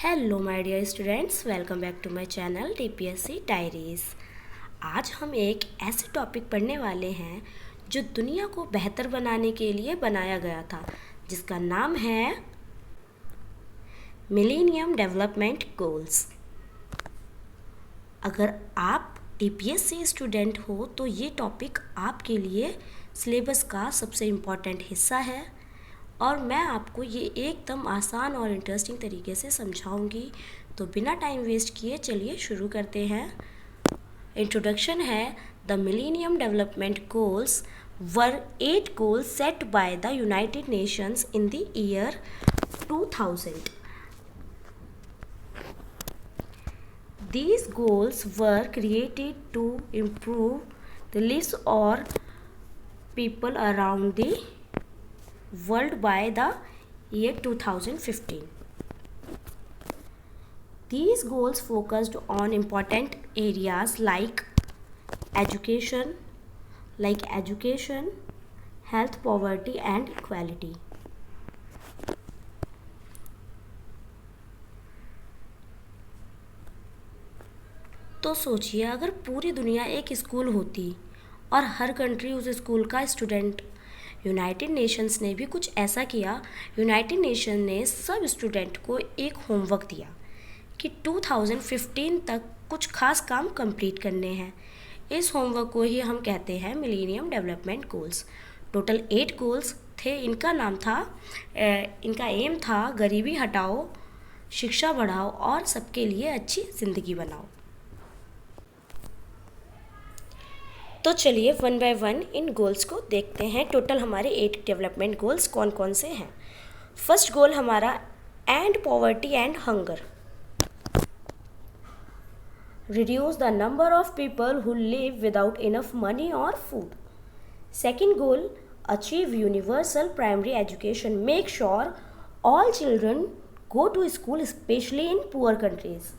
Hello my dear students, welcome back to my channel TPSC diaries. आज हम एक ऐसे टॉपिक पढ़ने वाले हैं जो दुनिया को बेहतर बनाने के लिए बनाया गया था, जिसका नाम है मिलेनियम डेवलपमेंट गोल्स। अगर आप टीपीएससी स्टूडेंट हो तो ये टॉपिक आपके लिए सिलेबस का सबसे इम्पॉर्टेंट हिस्सा है और मैं आपको ये एकदम आसान और इंटरेस्टिंग तरीके से समझाऊंगी। तो बिना टाइम वेस्ट किए चलिए शुरू करते हैं। इंट्रोडक्शन है। The millennium development goals were 8 goals set by the United Nations in the year 2000. These goals were created to improve the lives of people around the world by the year 2015. These goals focused on important areas like education, health, poverty and equality. तो सोचिए, अगर पूरी दुनिया एक school होती और हर country उस school का स्टूडेंट, यूनाइटेड नेशंस ने भी कुछ ऐसा किया। यूनाइटेड नेशन ने सब स्टूडेंट को एक होमवर्क दिया कि 2015 तक कुछ खास काम कंप्लीट करने हैं। इस होमवर्क को ही हम कहते हैं millennium development goals. Total 8 goals थे। इनका एम था गरीबी हटाओ, शिक्षा बढ़ाओ और सबके लिए अच्छी ज़िंदगी बनाओ। तो चलिए one by one in goals को देखते हैं। टोटल हमारे 8 डेवलपमेंट गोल्स कौन कौन से हैं। फर्स्ट गोल हमारा and poverty and hunger, reduce the number of people who live without enough money or food. Second goal, achieve universal primary education. Make sure all children go to school, especially in poor countries.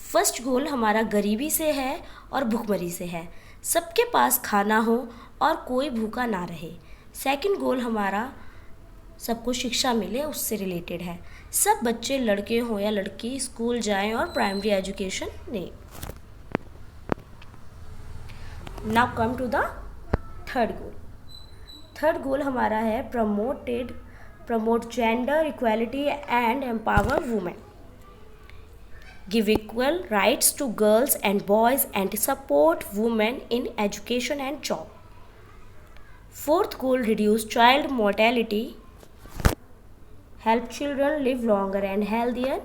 First goal हमारा गरीबी से है और भुखमरी से है, सबके पास खाना हो और कोई भूखा ना रहे। सेकंड गोल हमारा सबको शिक्षा मिले, उससे रिलेटेड है। सब बच्चे, लड़के हो या लड़की, स्कूल जाएं और प्राइमरी एजुकेशन लें। Now come to the third goal. Third goal हमारा है promote gender equality and empower women, give equal rights to girls and boys and support women in education and job. Fourth goal, reduce child mortality, help children live longer and healthier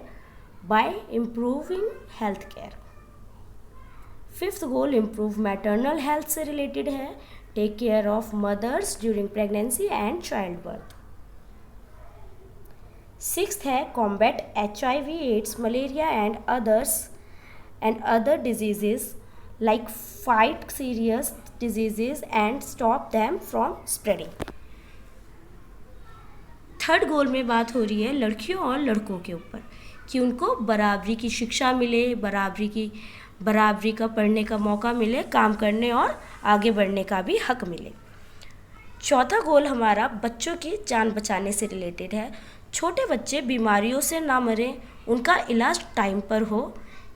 by improving healthcare. Fifth goal, improve maternal health से related है, take care of mothers during pregnancy and childbirth. Sixth है combat HIV, AIDS, malaria and other diseases, like fight serious diseases and stop them from spreading. Third goal में बात हो रही है लड़कियों और लड़कों के ऊपर कि उनको बराबरी की शिक्षा मिले, बराबरी का पढ़ने का मौका मिले, काम करने और आगे बढ़ने का भी हक मिले। चौथा गोल हमारा बच्चों की जान बचाने से रिलेटेड है। छोटे बच्चे बीमारियों से ना मरें, उनका इलाज टाइम पर हो।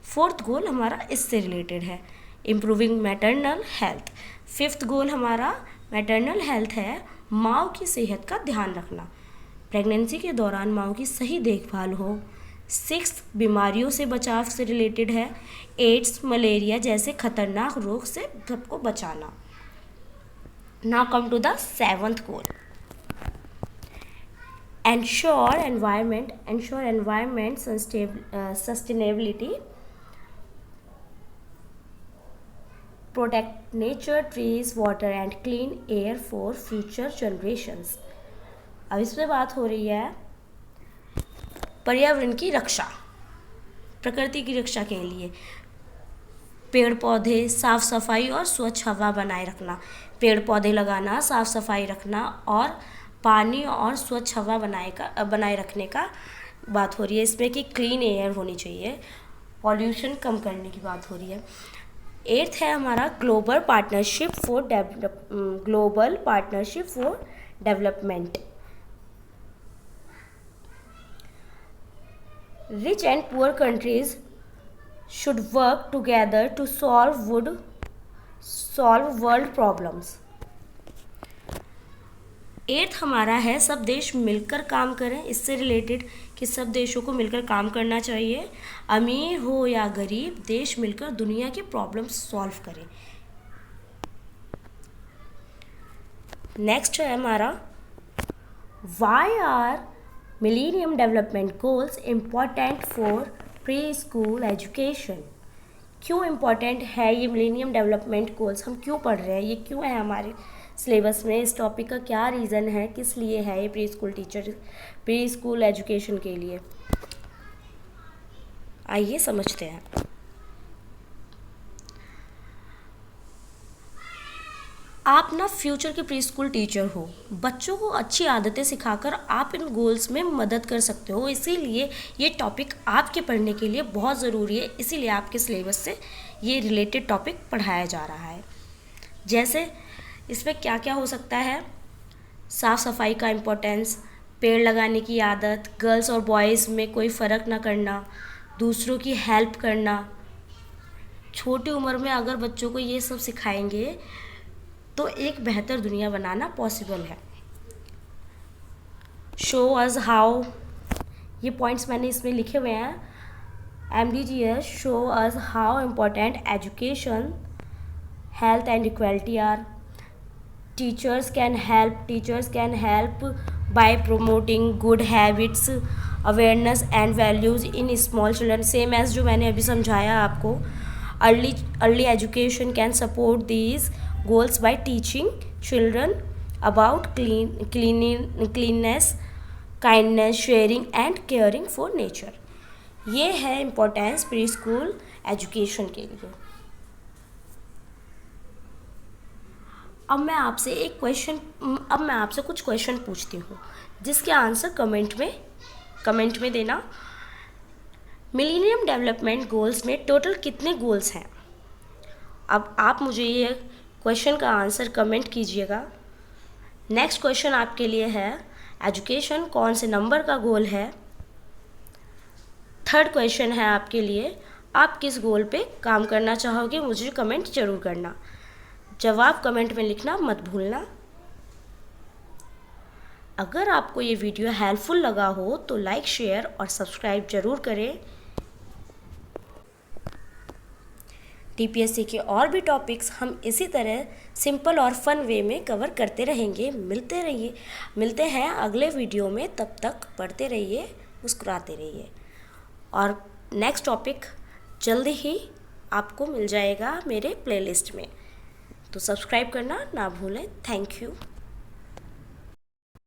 फोर्थ गोल हमारा इससे रिलेटेड है, इम्प्रूविंग मैटरनल हेल्थ। फिफ्थ गोल हमारा मैटरनल हेल्थ है, माँ की सेहत का ध्यान रखना, प्रेगनेंसी के दौरान माँ की सही देखभाल हो। सिक्स्थ, बीमारियों से बचाव से रिलेटेड है, एड्स, मलेरिया जैसे खतरनाक रोग से सबको बचाना। Now come to the seventh goal, ensure environment sustainability, protect nature, trees, water and clean air for future generations. अब इसमें बात हो रही है पर्यावरण की रक्षा, प्रकृति की रक्षा के लिए पेड़ पौधे, साफ सफाई और स्वच्छ हवा बनाए रखना। पेड़ पौधे लगाना, साफ सफाई रखना और पानी और स्वच्छ हवा बनाए रखने का बात हो रही है इसमें कि क्लीन एयर होनी चाहिए, पॉल्यूशन कम करने की बात हो रही है। एट्थ है हमारा global partnership for development, Rich and poor countries should work together to solve world problems. 8th हमारा है सब देश मिलकर काम करें. इससे रिलेटेड कि सब देशों को मिलकर काम करना चाहिए. अमीर हो या गरीब, देश मिलकर दुनिया के प्रॉब्लम्स सॉल्व करें. नेक्स्ट है हमारा why are millennium development goals important for pre school education. क्यों इम्पॉर्टेंट है ये मिलेनियम डेवलपमेंट गोल्स, हम क्यों पढ़ रहे हैं, ये क्यों है हमारे सिलेबस में, इस टॉपिक का क्या रीज़न है, किस लिए है ये प्री स्कूल एजुकेशन के लिए. आइए समझते हैं. आप ना फ्यूचर के प्री स्कूल टीचर हो. बच्चों को अच्छी आदतें सिखाकर आप इन गोल्स में मदद कर सकते हो. इसीलिए ये टॉपिक आपके पढ़ने के लिए बहुत ज़रूरी है. इसीलिए आपके सिलेबस से ये रिलेटेड टॉपिक पढ़ाया जा रहा है. जैसे इसमें क्या क्या हो सकता है, साफ़ सफाई का इम्पोर्टेंस, पेड़ लगाने की आदत, गर्ल्स और बॉयज़ में कोई फ़र्क ना करना, दूसरों की हेल्प करना. छोटी उम्र में अगर बच्चों को ये सब सिखाएंगे तो एक बेहतर दुनिया बनाना पॉसिबल है. शो अस हाउ, ये पॉइंट्स मैंने इसमें लिखे हुए हैं. MDGS show us how important education, health and equality are. Teachers can help by promoting good habits, awareness and values in small children. Same as जो मैंने अभी समझाया आपको. Early education can support these goals by teaching children about cleanliness, kindness, sharing and caring for nature. ये है importance pre school education के लिए. अब मैं आपसे कुछ क्वेश्चन पूछती हूँ जिसके आंसर कमेंट में देना. मिलेनियम डेवलपमेंट गोल्स में टोटल कितने गोल्स हैं? अब आप मुझे ये क्वेश्चन का आंसर कमेंट कीजिएगा. नेक्स्ट क्वेश्चन आपके लिए है, एजुकेशन कौन से नंबर का गोल है? थर्ड क्वेश्चन है आपके लिए, आप किस गोल पे काम करना चाहोगे? मुझे कमेंट ज़रूर करना. जवाब कमेंट में लिखना मत भूलना. अगर आपको ये वीडियो हेल्पफुल लगा हो तो लाइक, शेयर और सब्सक्राइब ज़रूर करें. TPSC के और भी टॉपिक्स हम इसी तरह सिंपल और फन वे में कवर करते रहेंगे. मिलते हैं अगले वीडियो में. तब तक पढ़ते रहिए, मुस्कुराते रहिए. और नेक्स्ट टॉपिक जल्दी ही आपको मिल जाएगा मेरे प्लेलिस्ट में, तो सब्सक्राइब करना ना भूलें. Thank you.